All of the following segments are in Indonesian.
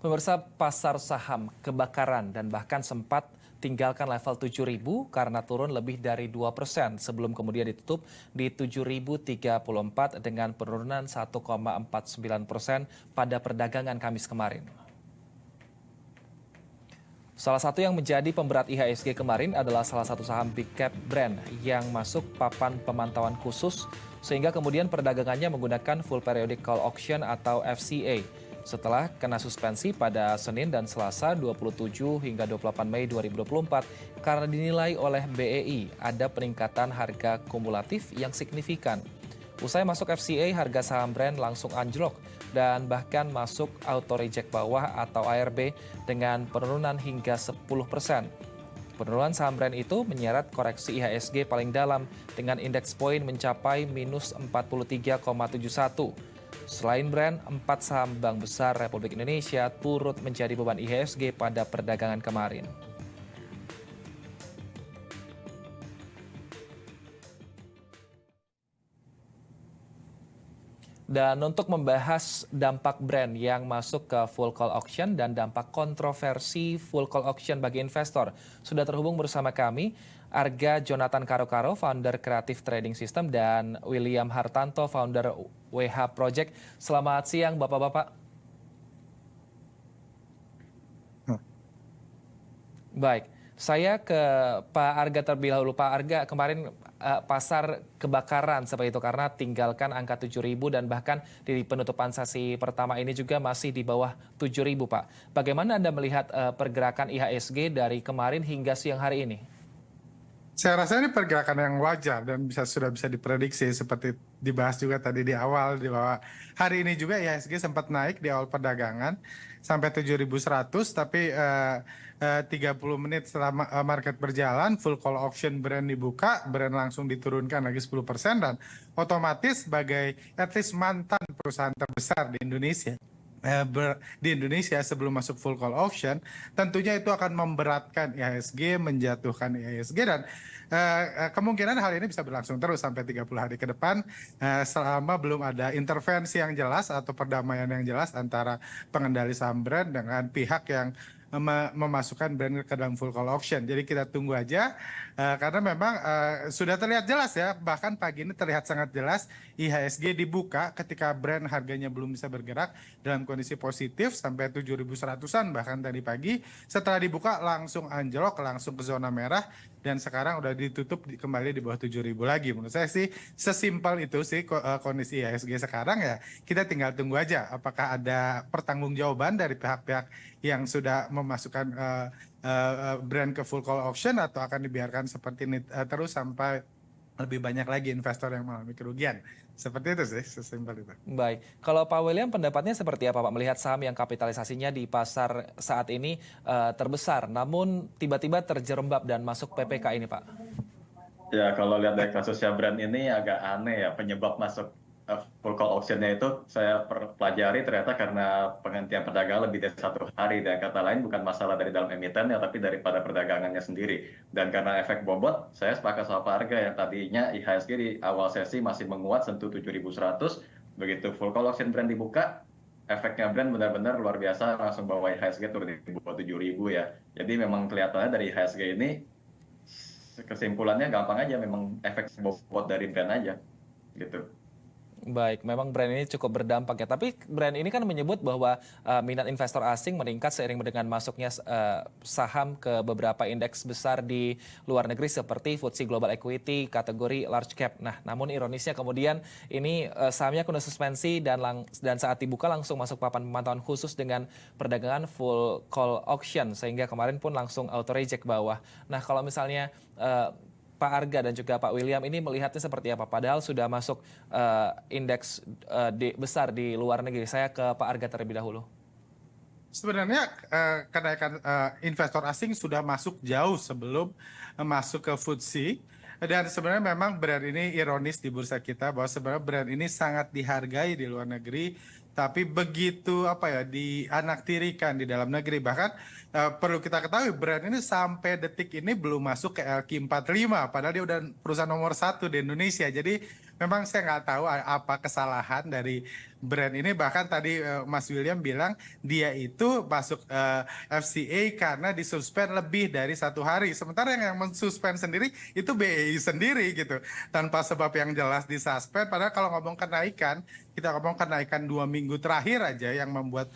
Pemirsa, pasar saham kebakaran dan bahkan sempat tinggalkan level 7.000 karena turun lebih dari 2% sebelum kemudian ditutup di 7.034 dengan penurunan 1,49% pada perdagangan Kamis kemarin. Salah satu yang menjadi pemberat IHSG kemarin adalah salah satu saham big cap brand yang masuk papan pemantauan khusus sehingga kemudian perdagangannya menggunakan full periodic call auction atau FCA. Setelah kena suspensi pada Senin dan Selasa 27 hingga 28 Mei 2024 karena dinilai oleh BEI ada peningkatan harga kumulatif yang signifikan. Usai masuk FCA, harga saham brand langsung anjlok dan bahkan masuk auto reject bawah atau ARB dengan penurunan hingga 10%. Penurunan saham brand itu menyeret koreksi IHSG paling dalam dengan indeks poin mencapai minus 43,71. Selain brand, 4 saham bank besar Republik Indonesia turut menjadi beban IHSG pada perdagangan kemarin. Dan untuk membahas dampak brand yang masuk ke full call auction dan dampak kontroversi full call auction bagi investor, sudah terhubung bersama kami Arga Jonathan Karo-Karo, founder Creative Trading System, dan William Hartanto, founder WH Project. Selamat siang Bapak-Bapak. Baik, saya ke Pak Arga terlebih dahulu. Pak Arga, kemarin pasar kebakaran seperti itu karena tinggalkan angka 7.000 dan bahkan di penutupan sesi pertama ini juga masih di bawah 7.000, Pak. Bagaimana Anda melihat pergerakan IHSG dari kemarin hingga siang hari ini? Saya rasa ini pergerakan yang wajar dan sudah bisa diprediksi seperti dibahas juga tadi di awal bahwa hari ini juga IHSG sempat naik di awal perdagangan sampai 7.100 tapi 30 menit setelah market berjalan full call auction brand dibuka, brand langsung diturunkan lagi 10% dan otomatis sebagai at least mantan perusahaan terbesar di Indonesia sebelum masuk full call auction, tentunya itu akan memberatkan IHSG, menjatuhkan IHSG dan kemungkinan hal ini bisa berlangsung terus sampai 30 hari ke depan selama belum ada intervensi yang jelas atau perdamaian yang jelas antara pengendali saham brand dengan pihak yang memasukkan brand ke dalam full call auction. Jadi kita tunggu aja karena memang sudah terlihat jelas ya, bahkan pagi ini terlihat sangat jelas IHSG dibuka ketika brand harganya belum bisa bergerak dalam kondisi positif sampai 7.100-an bahkan tadi pagi. Setelah dibuka langsung anjlok, langsung ke zona merah dan sekarang udah ditutup kembali di bawah 7.000 lagi. Menurut saya sih sesimpel itu sih kondisi IHSG sekarang ya. Kita tinggal tunggu aja apakah ada pertanggungjawaban dari pihak-pihak yang sudah memasukkan brand ke full call auction atau akan dibiarkan seperti ini terus sampai lebih banyak lagi investor yang mengalami kerugian. Seperti itu sih, sesimpel itu. Baik, kalau Pak William pendapatnya seperti apa Pak melihat saham yang kapitalisasinya di pasar saat ini terbesar namun tiba-tiba terjerembab dan masuk PPK ini Pak? Ya, kalau lihat dari kasusnya brand ini agak aneh ya, penyebab masuk full call auction-nya itu saya pelajari ternyata karena penghentian perdagangan lebih dari 1 hari. Dan kata lain bukan masalah dari dalam emiten ya, tapi daripada perdagangannya sendiri. Dan karena efek bobot, saya sepakat sama Pak Arga yang tadinya IHSG di awal sesi masih menguat sentuh 7.100. Begitu full call auction brand dibuka, efeknya brand benar-benar luar biasa, langsung bawa IHSG turun di bawah 7.000 ya. Jadi memang kelihatannya dari IHSG ini kesimpulannya gampang aja, memang efek bobot dari brand aja gitu. Baik, memang brand ini cukup berdampak ya. Tapi brand ini kan menyebut bahwa minat investor asing meningkat seiring dengan masuknya saham ke beberapa indeks besar di luar negeri seperti FTSE Global Equity kategori large cap. Nah, namun ironisnya kemudian ini sahamnya kena suspensi dan saat dibuka langsung masuk papan pemantauan khusus dengan perdagangan full call auction sehingga kemarin pun langsung auto reject bawah. Nah, kalau misalnya Pak Arga dan juga Pak William ini melihatnya seperti apa? Padahal sudah masuk indeks besar di luar negeri. Saya ke Pak Arga terlebih dahulu. Sebenarnya kenaikan investor asing sudah masuk jauh sebelum masuk ke FTSE. Dan sebenarnya memang brand ini ironis di bursa kita bahwa sebenarnya brand ini sangat dihargai di luar negeri, tapi begitu dianaktirikan di dalam negeri. Bahkan perlu kita ketahui brand ini sampai detik ini belum masuk ke LQ45, padahal dia udah perusahaan nomor 1 di Indonesia. Jadi memang saya nggak tahu apa kesalahan dari brand ini. Bahkan tadi Mas William bilang dia itu masuk FCA karena disuspend lebih dari 1 hari. Sementara yang mensuspend sendiri itu BEI sendiri gitu, tanpa sebab yang jelas disuspend. Padahal kalau ngomong kenaikan, kita ngomong kenaikan 2 minggu terakhir aja yang membuat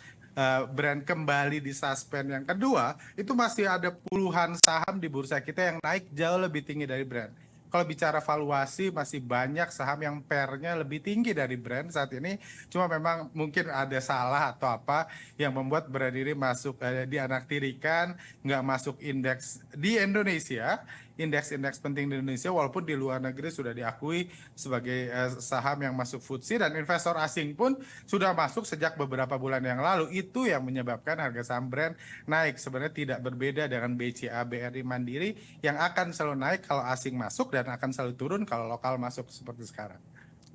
brand kembali disuspend. Yang kedua, itu masih ada puluhan saham di bursa kita yang naik jauh lebih tinggi dari brand. Kalau bicara valuasi, masih banyak saham yang pairnya lebih tinggi dari brand saat ini. Cuma memang mungkin ada salah atau apa yang membuat brand ini masuk dianaktirikan, nggak masuk indeks di Indonesia, indeks-indeks penting di Indonesia, walaupun di luar negeri sudah diakui sebagai saham yang masuk FTSE, dan investor asing pun sudah masuk sejak beberapa bulan yang lalu. Itu yang menyebabkan harga saham brand naik. Sebenarnya tidak berbeda dengan BCA, BRI, Mandiri yang akan selalu naik kalau asing masuk dan akan selalu turun kalau lokal masuk seperti sekarang.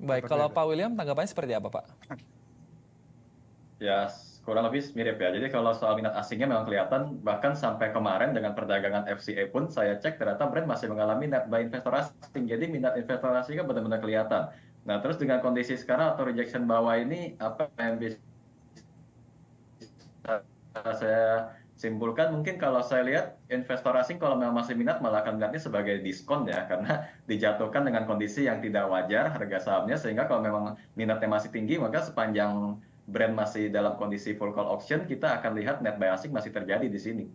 Baik, Seperti kalau itu. Pak William tanggapannya seperti apa, Pak? Ya, kurang lebih mirip ya. Jadi kalau soal minat asingnya memang kelihatan, bahkan sampai kemarin dengan perdagangan FCA pun saya cek ternyata brand masih mengalami net buy investor asing. Jadi minat investor asing kan benar-benar kelihatan. Nah, terus dengan kondisi sekarang atau rejection bawah ini, apa yang bisa saya simpulkan, mungkin kalau saya lihat investor asing kalau memang masih minat malah akan melihatnya sebagai diskon ya, karena dijatuhkan dengan kondisi yang tidak wajar harga sahamnya, sehingga kalau memang minatnya masih tinggi maka sepanjang brand masih dalam kondisi full call auction, kita akan lihat net buy asing masih terjadi di sini.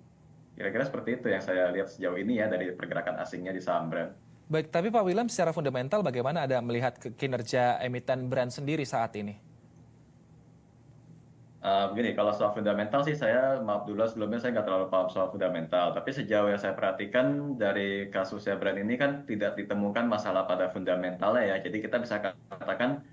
Kira-kira seperti itu yang saya lihat sejauh ini ya dari pergerakan asingnya di saham brand. Baik, tapi Pak William secara fundamental bagaimana Anda melihat kinerja emiten brand sendiri saat ini? Begini, kalau soal fundamental sih saya, maaf dulu sebelumnya saya nggak terlalu paham soal fundamental. Tapi sejauh yang saya perhatikan dari kasusnya brand ini kan tidak ditemukan masalah pada fundamentalnya ya. Jadi kita bisa katakan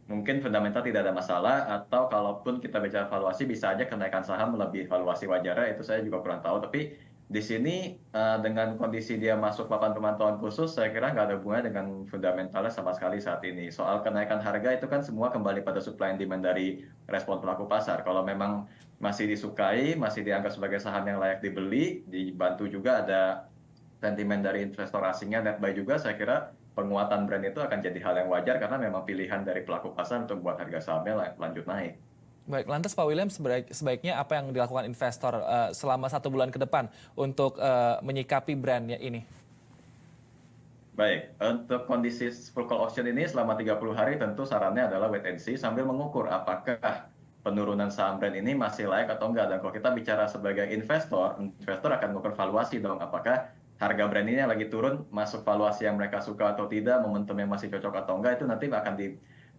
mungkin fundamental tidak ada masalah, atau kalaupun kita bicara valuasi bisa aja kenaikan saham melebihi valuasi wajarnya, itu saya juga kurang tahu. Tapi di sini dengan kondisi dia masuk papan pemantauan khusus, saya kira nggak ada hubungannya dengan fundamentalnya sama sekali saat ini. Soal kenaikan harga itu kan semua kembali pada supply and demand dari respon pelaku pasar. Kalau memang masih disukai, masih dianggap sebagai saham yang layak dibeli, dibantu juga ada sentimen dari investor asingnya net buy juga, saya kira penguatan brand itu akan jadi hal yang wajar karena memang pilihan dari pelaku pasar untuk buat harga sahamnya lanjut naik. Baik, lantas Pak William sebaiknya apa yang dilakukan investor selama 1 bulan ke depan untuk menyikapi brandnya ini? Baik, untuk kondisi full call auction ini selama 30 hari tentu sarannya adalah wait and see sambil mengukur apakah penurunan saham brand ini masih layak atau enggak. Dan kalau kita bicara sebagai investor, investor akan mengukur valuasi dong, apakah harga brand ini yang lagi turun masuk valuasi yang mereka suka atau tidak, momentum yang masih cocok atau enggak, itu nanti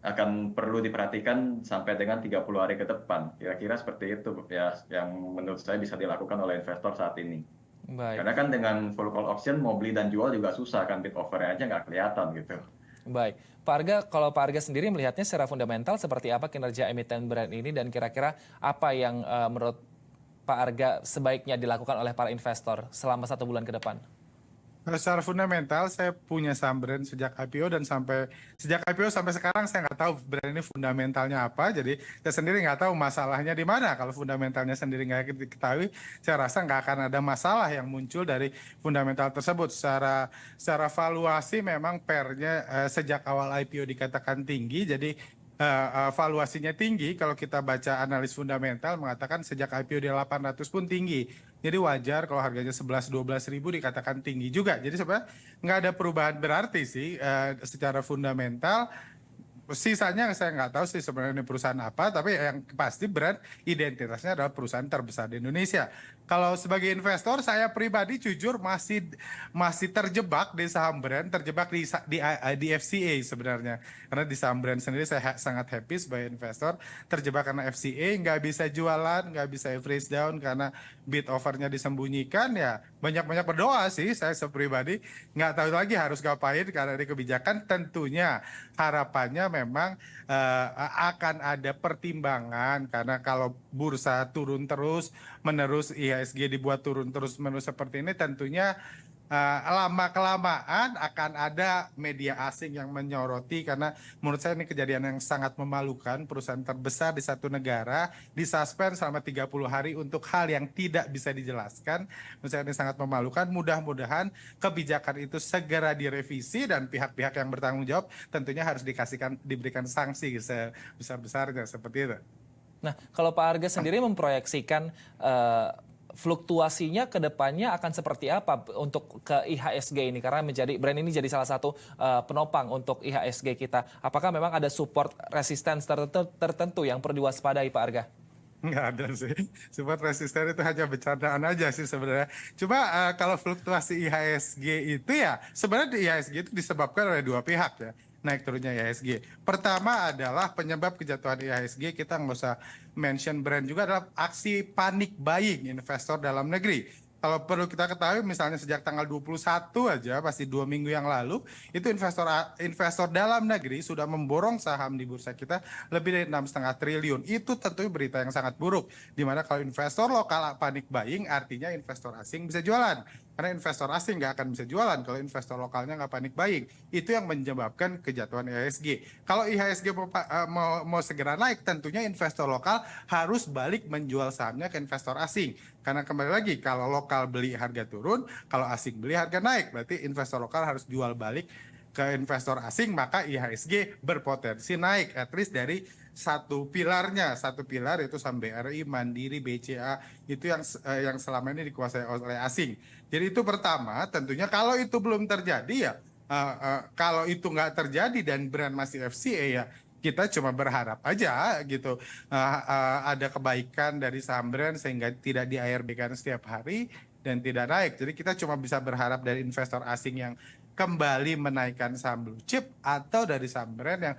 akan perlu diperhatikan sampai dengan 30 hari ke depan. Kira-kira seperti itu ya yang menurut saya bisa dilakukan oleh investor saat ini. Baik, Karena kan dengan full call auction mau beli dan jual juga susah kan, bid offer-nya aja nggak kelihatan gitu. baik. Pak Arga, kalau Pak Arga sendiri melihatnya secara fundamental seperti apa kinerja emiten brand ini dan kira-kira apa yang menurut Pak Arga sebaiknya dilakukan oleh para investor selama 1 bulan ke depan? Secara fundamental, saya punya saham brand sejak IPO dan sejak IPO sampai sekarang saya nggak tahu brand ini fundamentalnya apa. Jadi saya sendiri nggak tahu masalahnya di mana. Kalau fundamentalnya sendiri nggak diketahui, saya rasa nggak akan ada masalah yang muncul dari fundamental tersebut. Secara valuasi memang pairnya sejak awal IPO dikatakan tinggi. Jadi valuasinya tinggi. Kalau kita baca analis fundamental mengatakan sejak IPO di 800 pun tinggi. Jadi wajar kalau harganya 11-12 ribu dikatakan tinggi juga. Jadi sebenarnya nggak ada perubahan berarti sih secara fundamental. Sisanya saya nggak tahu sih sebenarnya ini perusahaan apa, tapi yang pasti brand identitasnya adalah perusahaan terbesar di Indonesia. Kalau sebagai investor, saya pribadi jujur masih terjebak di saham brand, terjebak di FCA sebenarnya. Karena di saham brand sendiri saya sangat happy sebagai investor, terjebak karena FCA, nggak bisa jualan, nggak bisa average down karena bid offernya disembunyikan. Ya banyak-banyak berdoa sih saya pribadi, nggak tahu lagi harus ngapain karena ini kebijakan. Tentunya harapannya memang akan ada pertimbangan, karena kalau bursa turun terus menerus, IHSG dibuat turun terus menerus seperti ini, tentunya lama-kelamaan akan ada media asing yang menyoroti, karena menurut saya ini kejadian yang sangat memalukan. Perusahaan terbesar di satu negara disuspend selama 30 hari untuk hal yang tidak bisa dijelaskan. Menurut saya ini sangat memalukan. Mudah-mudahan kebijakan itu segera direvisi dan pihak-pihak yang bertanggung jawab tentunya harus diberikan sanksi sebesar-besarnya seperti itu. Nah, kalau Pak Arga sendiri memproyeksikan fluktuasinya ke depannya akan seperti apa untuk ke IHSG ini? Karena brand ini jadi salah satu penopang untuk IHSG kita. Apakah memang ada support resistance tertentu yang perlu diwaspadai, Pak Arga? Nggak ada sih. Support resisten itu hanya bercandaan aja sih sebenarnya. Cuma kalau fluktuasi IHSG itu ya, sebenarnya di IHSG itu disebabkan oleh dua pihak ya, naik turunnya IHSG. Pertama adalah penyebab kejatuhan IHSG, kita nggak usah mention brand juga, adalah aksi panik buying investor dalam negeri. Kalau perlu kita ketahui, misalnya sejak tanggal 21 aja, pasti 2 minggu yang lalu, itu investor dalam negeri sudah memborong saham di bursa kita lebih dari 6,5 triliun. Itu tentunya berita yang sangat buruk. Dimana kalau investor lokal panik buying, artinya investor asing bisa jualan. Karena investor asing nggak akan bisa jualan kalau investor lokalnya nggak panik buying. Itu yang menyebabkan kejatuhan IHSG. Kalau IHSG mau segera naik, tentunya investor lokal harus balik menjual sahamnya ke investor asing. Karena kembali lagi, kalau lokal beli harga turun, kalau asing beli harga naik. Berarti investor lokal harus jual balik ke investor asing, maka IHSG berpotensi naik, at least dari satu pilarnya. Satu pilar itu saham BRI, Mandiri, BCA, itu yang selama ini dikuasai oleh asing. Jadi itu pertama, tentunya kalau itu belum terjadi ya, kalau itu nggak terjadi dan brand masih FCA ya, kita cuma berharap aja gitu ada kebaikan dari saham brand sehingga tidak di ARB-kan setiap hari dan tidak naik. Jadi kita cuma bisa berharap dari investor asing yang kembali menaikkan saham blue chip, atau dari saham brand yang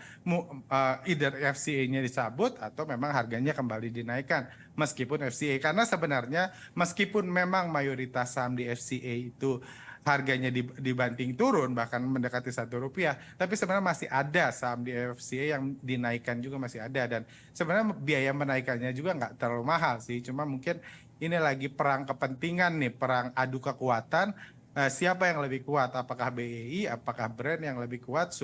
either FCA-nya dicabut atau memang harganya kembali dinaikkan meskipun FCA. Karena sebenarnya meskipun memang mayoritas saham di FCA itu harganya dibanting turun bahkan mendekati Rp1, tapi sebenarnya masih ada saham di FCA yang dinaikkan juga, masih ada. Dan sebenarnya biaya menaikkannya juga nggak terlalu mahal sih, cuma mungkin ini lagi perang kepentingan nih, perang adu kekuatan. Siapa yang lebih kuat? Apakah BEI, apakah brand yang lebih kuat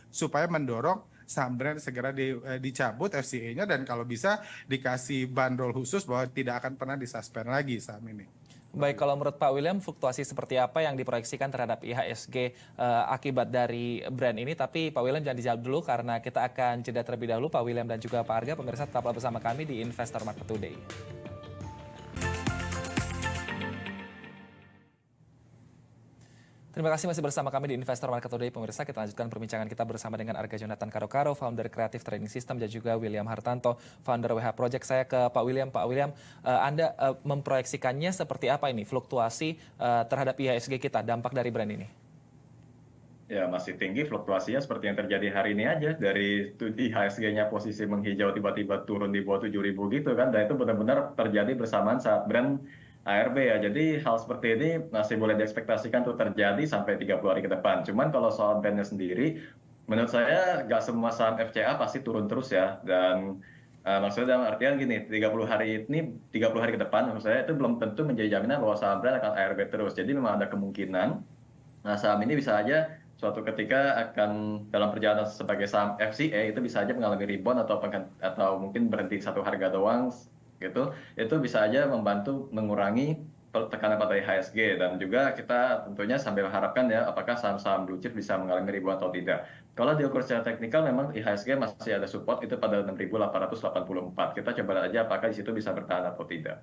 supaya mendorong saham brand segera dicabut FCA-nya, dan kalau bisa dikasih bandrol khusus bahwa tidak akan pernah disuspend lagi saham ini. Baik, kalau menurut Pak William, fluktuasi seperti apa yang diproyeksikan terhadap IHSG akibat dari brand ini? Tapi Pak William jangan dijawab dulu karena kita akan jeda terlebih dahulu. Pak William dan juga Pak Arga, pemirsa tetaplah bersama kami di Investor Market Today. Terima kasih masih bersama kami di Investor Market Today, pemirsa. Kita lanjutkan perbincangan kita bersama dengan Arga Jonathan Karokaro, founder Creative Trading System, dan juga William Hartanto, founder WH Project. Saya ke Pak William. Pak William, Anda memproyeksikannya seperti apa ini fluktuasi terhadap IHSG kita, dampak dari brand ini? Ya, masih tinggi fluktuasinya seperti yang terjadi hari ini aja. Dari IHSG-nya posisi menghijau tiba-tiba turun di bawah 7.000 gitu kan. Dan itu benar-benar terjadi bersamaan saat brand ARB ya. Jadi hal seperti ini masih boleh diekspektasikan untuk terjadi sampai 30 hari ke depan. Cuman kalau soal brandnya sendiri, menurut saya nggak semua saham FCA pasti turun terus ya. Dan maksudnya dalam artian gini, 30 hari ke depan, menurut saya itu belum tentu menjadi jaminan bahwa saham brand akan ARB terus. Jadi memang ada kemungkinan saham ini bisa aja suatu ketika akan dalam perjalanan sebagai saham FCA itu bisa aja mengalami rebound atau mungkin berhenti satu harga doang gitu. Itu bisa aja membantu mengurangi tekanan pada IHSG, dan juga kita tentunya sambil harapkan ya apakah saham-saham blue chip bisa mengalami rebound atau tidak. Kalau diukur secara teknikal memang IHSG masih ada support itu pada 6.884. Kita coba aja apakah di situ bisa bertahan atau tidak.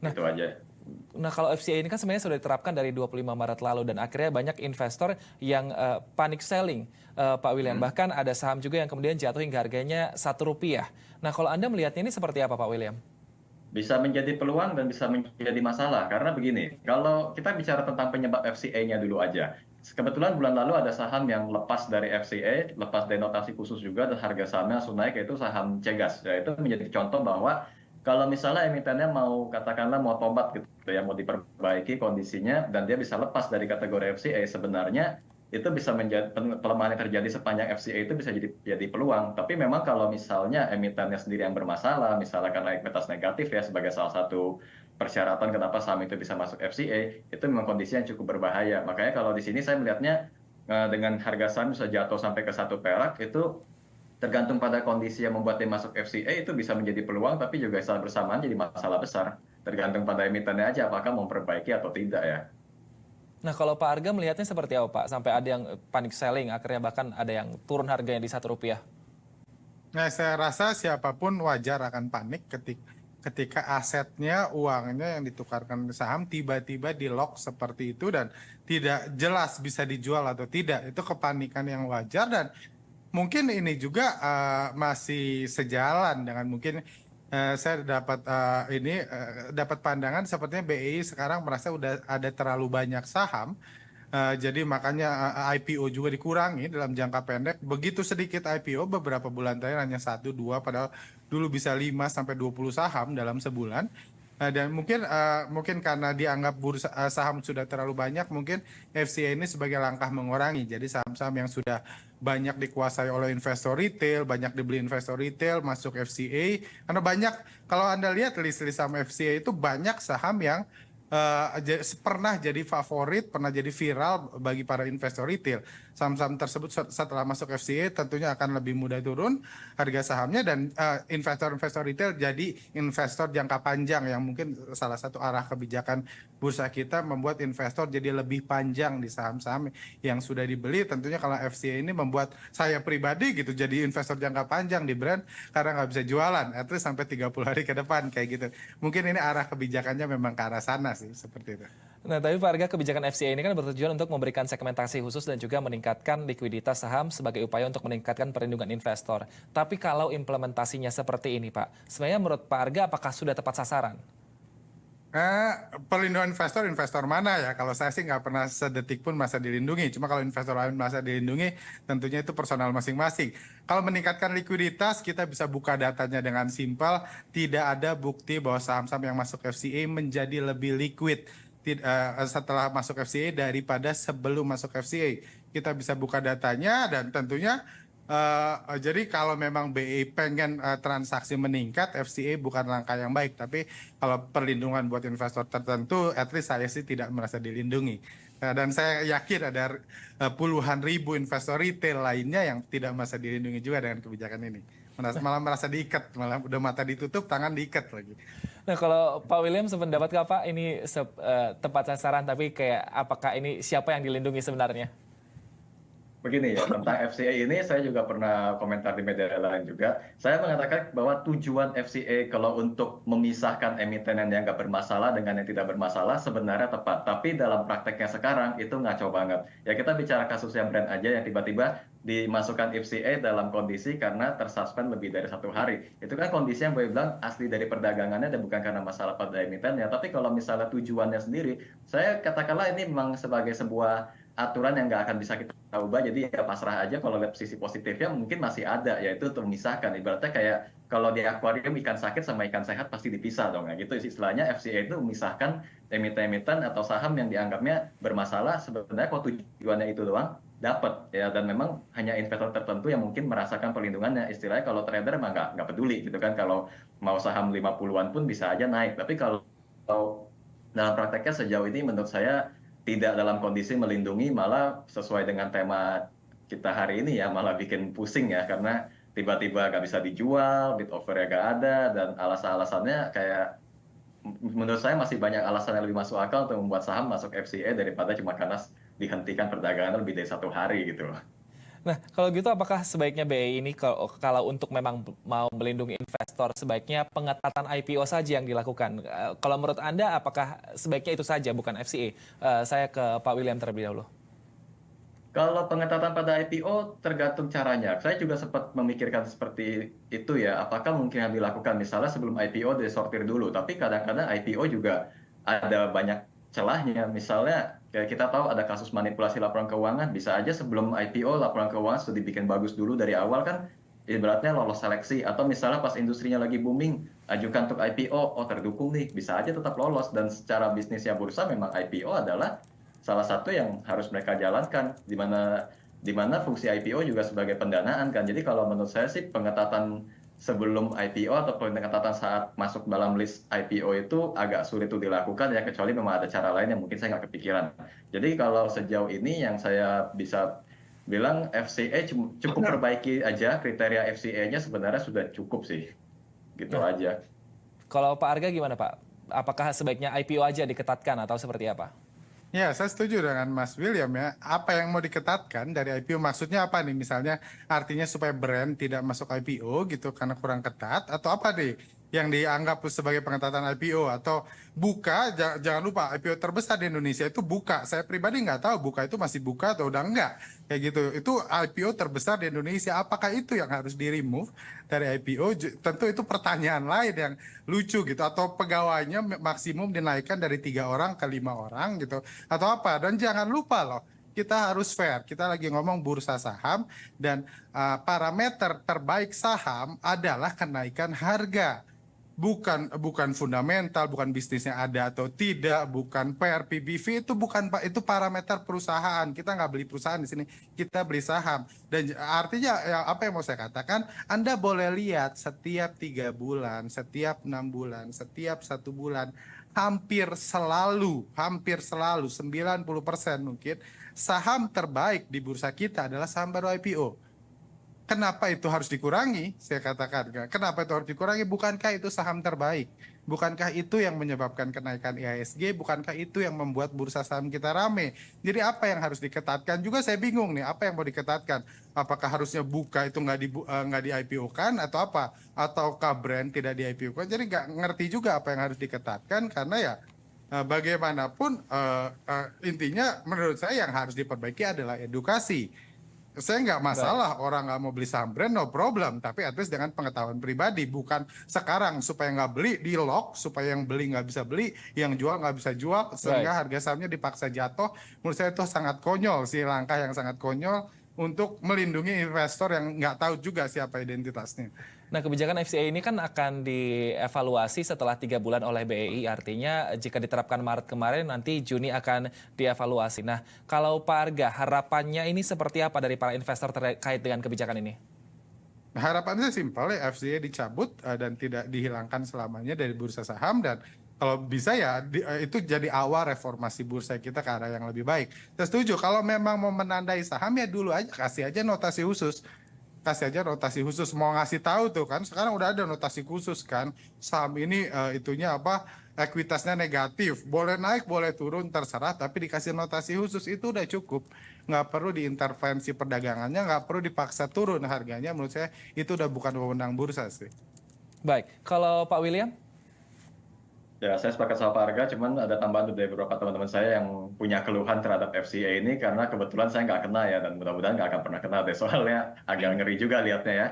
Itu aja. Nah, kalau FCA ini kan sebenarnya sudah diterapkan dari 25 Maret lalu dan akhirnya banyak investor yang panic selling, Pak William. Bahkan ada saham juga yang kemudian jatuh hingga harganya Rp1. Nah, kalau Anda melihatnya ini seperti apa, Pak William? Bisa menjadi peluang dan bisa menjadi masalah. Karena begini, kalau kita bicara tentang penyebab FCA-nya dulu aja. Kebetulan bulan lalu ada saham yang lepas dari FCA, lepas dari notasi khusus juga, dan harga sahamnya langsung naik, yaitu saham Cegas. Ya, itu menjadi contoh bahwa kalau misalnya emitennya mau katakanlah mau tobat gitu ya, mau diperbaiki kondisinya, dan dia bisa lepas dari kategori FCA, sebenarnya itu bisa menjadi pelemahan yang terjadi sepanjang FCA itu bisa jadi peluang. Tapi memang kalau misalnya emitennya sendiri yang bermasalah, misalnya karena ekuitas negatif ya sebagai salah satu persyaratan kenapa saham itu bisa masuk FCA, itu memang kondisi yang cukup berbahaya. Makanya kalau di sini saya melihatnya dengan harga saham bisa jatuh sampai ke 1 perak, itu tergantung pada kondisi yang membuat dia masuk FCA, itu bisa menjadi peluang, tapi juga secara bersamaan jadi masalah besar. Tergantung pada emitennya aja, apakah memperbaiki atau tidak ya. Nah, kalau Pak Arga melihatnya seperti apa, Pak? Sampai ada yang panic selling, akhirnya bahkan ada yang turun harganya di Rp1. Nah, saya rasa siapapun wajar akan panik ketika asetnya, uangnya yang ditukarkan ke saham tiba-tiba di lock seperti itu dan tidak jelas bisa dijual atau tidak. Itu kepanikan yang wajar dan mungkin ini juga masih sejalan dengan mungkin saya dapat pandangan sepertinya BEI sekarang merasa udah ada terlalu banyak saham. Jadi makanya IPO juga dikurangi dalam jangka pendek. Begitu sedikit IPO beberapa bulan terakhir hanya 1-2, padahal dulu bisa 5-20 saham dalam sebulan. Dan mungkin karena dianggap bursa saham sudah terlalu banyak, mungkin FCA ini sebagai langkah mengurangi. Jadi saham-saham yang sudah banyak dikuasai oleh investor retail, banyak dibeli investor retail masuk FCA. Karena banyak, kalau Anda lihat list-list saham FCA itu banyak saham yang pernah jadi favorit, pernah jadi viral bagi para investor retail. Saham-saham tersebut setelah masuk FCA tentunya akan lebih mudah turun harga sahamnya dan investor-investor retail jadi investor jangka panjang yang mungkin salah satu arah kebijakan bursa kita membuat investor jadi lebih panjang di saham-saham yang sudah dibeli. Tentunya kalau FCA ini membuat saya pribadi gitu jadi investor jangka panjang di brand karena nggak bisa jualan, at least sampai 30 hari ke depan kayak gitu. Mungkin ini arah kebijakannya memang ke arah sana sih, seperti itu. Nah, tapi Pak Arga, kebijakan FCA ini kan bertujuan untuk memberikan segmentasi khusus dan juga meningkatkan likuiditas saham sebagai upaya untuk meningkatkan perlindungan investor. Tapi kalau implementasinya seperti ini, Pak, sebenarnya menurut Pak Arga apakah sudah tepat sasaran? Perlindungan investor mana ya? Kalau saya sih nggak pernah sedetik pun merasa dilindungi. Cuma kalau investor lain merasa dilindungi, tentunya itu personal masing-masing. Kalau meningkatkan likuiditas, kita bisa buka datanya dengan simpel. Tidak ada bukti bahwa saham-saham yang masuk FCA menjadi lebih liquid setelah masuk FCA daripada sebelum masuk FCA. Kita bisa buka datanya dan tentunya jadi kalau memang BI pengen transaksi meningkat, FCA bukan langkah yang baik. Tapi kalau perlindungan buat investor tertentu, at least saya sih tidak merasa dilindungi. Dan saya yakin ada puluhan ribu investor retail lainnya yang tidak merasa dilindungi juga dengan kebijakan ini. Malah merasa diikat, malah udah mata ditutup, tangan diikat lagi. Nah, kalau Pak William sependapat nggak, Pak, ini tepat sasaran, tapi kayak apakah ini siapa yang dilindungi sebenarnya? Begini ya, tentang FCA ini saya juga pernah komentar di media lain juga. Saya mengatakan bahwa tujuan FCA kalau untuk memisahkan emiten yang nggak bermasalah dengan yang tidak bermasalah sebenarnya tepat. Tapi dalam prakteknya sekarang itu ngaco banget. Ya kita bicara kasusnya brand aja yang tiba-tiba dimasukkan FCA dalam kondisi karena tersuspend lebih dari 1 hari. Itu kan kondisi yang boleh bilang asli dari perdagangannya dan bukan karena masalah pada emitennya. Tapi kalau misalnya tujuannya sendiri, saya katakanlah ini memang sebagai sebuah aturan yang nggak akan bisa kita ubah, jadi ya pasrah aja. Kalau lihat sisi positifnya mungkin masih ada, yaitu untuk memisahkan. Ibaratnya kayak kalau di akuarium ikan sakit sama ikan sehat pasti dipisah dong, ya gitu istilahnya. FCA itu memisahkan emiten-emiten atau saham yang dianggapnya bermasalah. Sebenarnya kok tujuannya itu doang dapat ya, dan memang hanya investor tertentu yang mungkin merasakan perlindungannya. Istilahnya kalau trader emang nggak peduli gitu kan, kalau mau saham 50-an pun bisa aja naik. Tapi kalau dalam prakteknya sejauh ini menurut saya tidak dalam kondisi melindungi, malah sesuai dengan tema kita hari ini ya, malah bikin pusing ya, karena tiba-tiba nggak bisa dijual, bid offer-nya nggak ada, dan alasan-alasannya kayak menurut saya masih banyak alasan yang lebih masuk akal untuk membuat saham masuk FCA daripada cuma karena dihentikan perdagangan lebih dari 1 hari gitu. Nah, kalau gitu apakah sebaiknya BEI ini kalau untuk memang mau melindungi investor, sebaiknya pengetatan IPO saja yang dilakukan? Kalau menurut Anda, apakah sebaiknya itu saja, bukan FCA? Saya ke Pak William terlebih dahulu. Kalau pengetatan pada IPO tergantung caranya. Saya juga sempat memikirkan seperti itu ya. Apakah mungkin yang dilakukan misalnya sebelum IPO disortir dulu. Tapi kadang-kadang IPO juga ada banyak celahnya. Misalnya kita tahu ada kasus manipulasi laporan keuangan. Bisa aja sebelum IPO laporan keuangan sudah dibikin bagus dulu dari awal kan. Ibaratnya lolos seleksi. Atau misalnya pas industrinya lagi booming, ajukan untuk IPO. Oh terdukung nih. Bisa aja tetap lolos. Dan secara bisnisnya bursa memang IPO adalah salah satu yang harus mereka jalankan, di mana fungsi IPO juga sebagai pendanaan kan. Jadi kalau menurut saya sih pengetatan sebelum IPO atau pengetatan saat masuk dalam list IPO itu agak sulit untuk dilakukan ya, kecuali memang ada cara lain yang mungkin saya nggak kepikiran. Jadi kalau sejauh ini yang saya bisa bilang FCA cukup perbaiki aja, kriteria FCA-nya sebenarnya sudah cukup sih. Gitu Nah, aja. kalau Pak Arga gimana Pak? Apakah sebaiknya IPO aja diketatkan atau seperti apa? Ya, saya setuju dengan Mas William ya. Apa yang mau diketatkan dari IPO maksudnya apa nih? Misalnya artinya supaya brand tidak masuk IPO gitu karena kurang ketat atau apa nih yang dianggap sebagai pengetatan IPO atau buka jangan lupa IPO terbesar di Indonesia itu buka. Saya pribadi nggak tahu buka itu masih buka atau udah enggak kayak gitu. Itu IPO terbesar di Indonesia. Apakah itu yang harus di remove dari IPO? Tentu itu pertanyaan lain yang lucu gitu. Atau pegawainya maksimum dinaikkan dari 3 orang ke 5 orang gitu atau apa. Dan jangan lupa loh, kita harus fair. Kita lagi ngomong bursa saham dan parameter terbaik saham adalah kenaikan harga. Bukan fundamental, bukan bisnisnya ada atau tidak, bukan PER, PBV, itu bukan Pak, itu parameter perusahaan. Kita nggak beli perusahaan di sini, kita beli saham. Dan artinya ya, apa yang mau saya katakan, Anda boleh lihat setiap 3 bulan, setiap 6 bulan, setiap 1 bulan, hampir selalu 90% mungkin saham terbaik di bursa kita adalah saham baru IPO. Kenapa itu harus dikurangi? Saya katakan, kenapa itu harus dikurangi? Bukankah itu saham terbaik? Bukankah itu yang menyebabkan kenaikan IHSG? Bukankah itu yang membuat bursa saham kita rame? Jadi apa yang harus diketatkan? Juga saya bingung nih, apa yang mau diketatkan? Apakah harusnya buka itu nggak di IPO-kan atau apa? Ataukah brand tidak di IPO-kan? Jadi nggak ngerti juga apa yang harus diketatkan karena ya bagaimanapun intinya menurut saya yang harus diperbaiki adalah edukasi. Saya nggak masalah orang nggak mau beli saham brand, no problem. Tapi at least dengan pengetahuan pribadi, bukan sekarang supaya nggak beli di lock, supaya yang beli nggak bisa beli, yang jual nggak bisa jual, sehingga harga sahamnya dipaksa jatuh. Menurut saya itu sangat konyol sih, langkah yang sangat konyol untuk melindungi investor yang nggak tahu juga siapa identitasnya. Nah, kebijakan FCA ini kan akan dievaluasi setelah 3 bulan oleh BEI. Artinya jika diterapkan Maret kemarin, nanti Juni akan dievaluasi. Nah, kalau Pak Arga, harapannya ini seperti apa dari para investor terkait dengan kebijakan ini? Harapannya simpel ya, FCA dicabut dan tidak dihilangkan selamanya dari bursa saham dan kalau bisa ya itu jadi awal reformasi bursa kita ke arah yang lebih baik. Saya setuju kalau memang mau menandai saham ya dulu aja kasih aja notasi khusus. Kasih aja notasi khusus, mau ngasih tahu tuh kan sekarang udah ada notasi khusus kan saham ini itunya apa ekuitasnya negatif, boleh naik boleh turun terserah tapi dikasih notasi khusus itu udah cukup, nggak perlu diintervensi perdagangannya, nggak perlu dipaksa turun harganya. Menurut saya itu udah bukan wewenang bursa sih. Baik, kalau Pak William? Ya, saya sepakat sama Pak Arga, cuman ada tambahan dari beberapa teman-teman saya yang punya keluhan terhadap FCA ini karena kebetulan saya nggak kena ya, dan mudah-mudahan nggak akan pernah kena deh, soalnya agak ngeri juga lihatnya ya.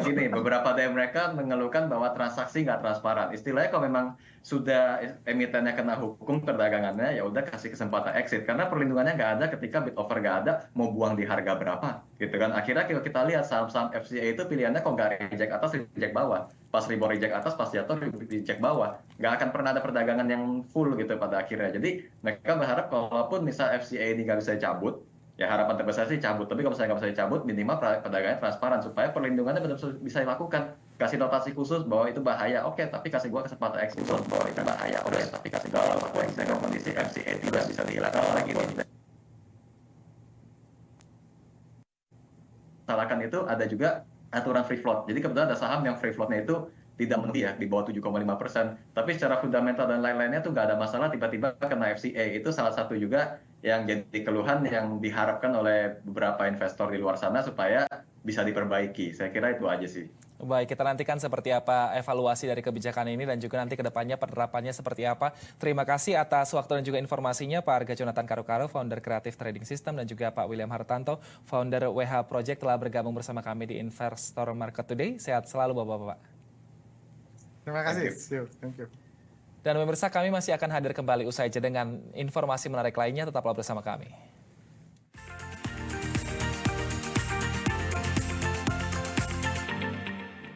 Gini, beberapa dari mereka mengeluhkan bahwa transaksi nggak transparan. Istilahnya kalau memang sudah emitennya kena hukum perdagangannya, ya udah kasih kesempatan exit. Karena perlindungannya nggak ada ketika bid offer nggak ada, mau buang di harga berapa, gitu kan. Akhirnya kalau kita lihat saham-saham FCA itu pilihannya kok nggak reject atas, reject bawah. Pas rebound reject atas, pas jatuh reject bawah. Nggak akan pernah ada perdagangan yang full gitu pada akhirnya. Jadi mereka berharap kalaupun misal FCA ini nggak bisa dicabut, ya harapan terbesar sih cabut. Tapi kalau saya nggak bisa dicabut, minimal perdagangannya transparan supaya perlindungannya benar-benar bisa dilakukan. Kasih notasi khusus bahwa itu bahaya, oke, tapi kasih gua kesempatan exit bahwa itu bahaya, oke, tapi kasih gua kesempatan exit. Kondisi FCA tidak bisa dihilangkan lagi nih. Salahkan itu ada juga aturan free float. Jadi kebetulan ada saham yang free floatnya itu tidak menti ya, di bawah 7,5%. Tapi secara fundamental dan lain-lainnya tuh nggak ada masalah, tiba-tiba kena FCA. Itu salah satu juga yang jadi keluhan yang diharapkan oleh beberapa investor di luar sana supaya bisa diperbaiki. Saya kira itu aja sih. Baik, kita nantikan seperti apa evaluasi dari kebijakan ini dan juga nanti ke depannya penerapannya seperti apa. Terima kasih atas waktu dan juga informasinya Pak Arga Jonathan Karu-Karu, founder Creative Trading System, dan juga Pak William Hartanto, founder WH Project telah bergabung bersama kami di Investor Market Today. Sehat selalu Bapak-Bapak. Terima kasih. Thank you. Dan pemirsa, kami masih akan hadir kembali usai jeda dengan informasi menarik lainnya. Tetaplah bersama kami.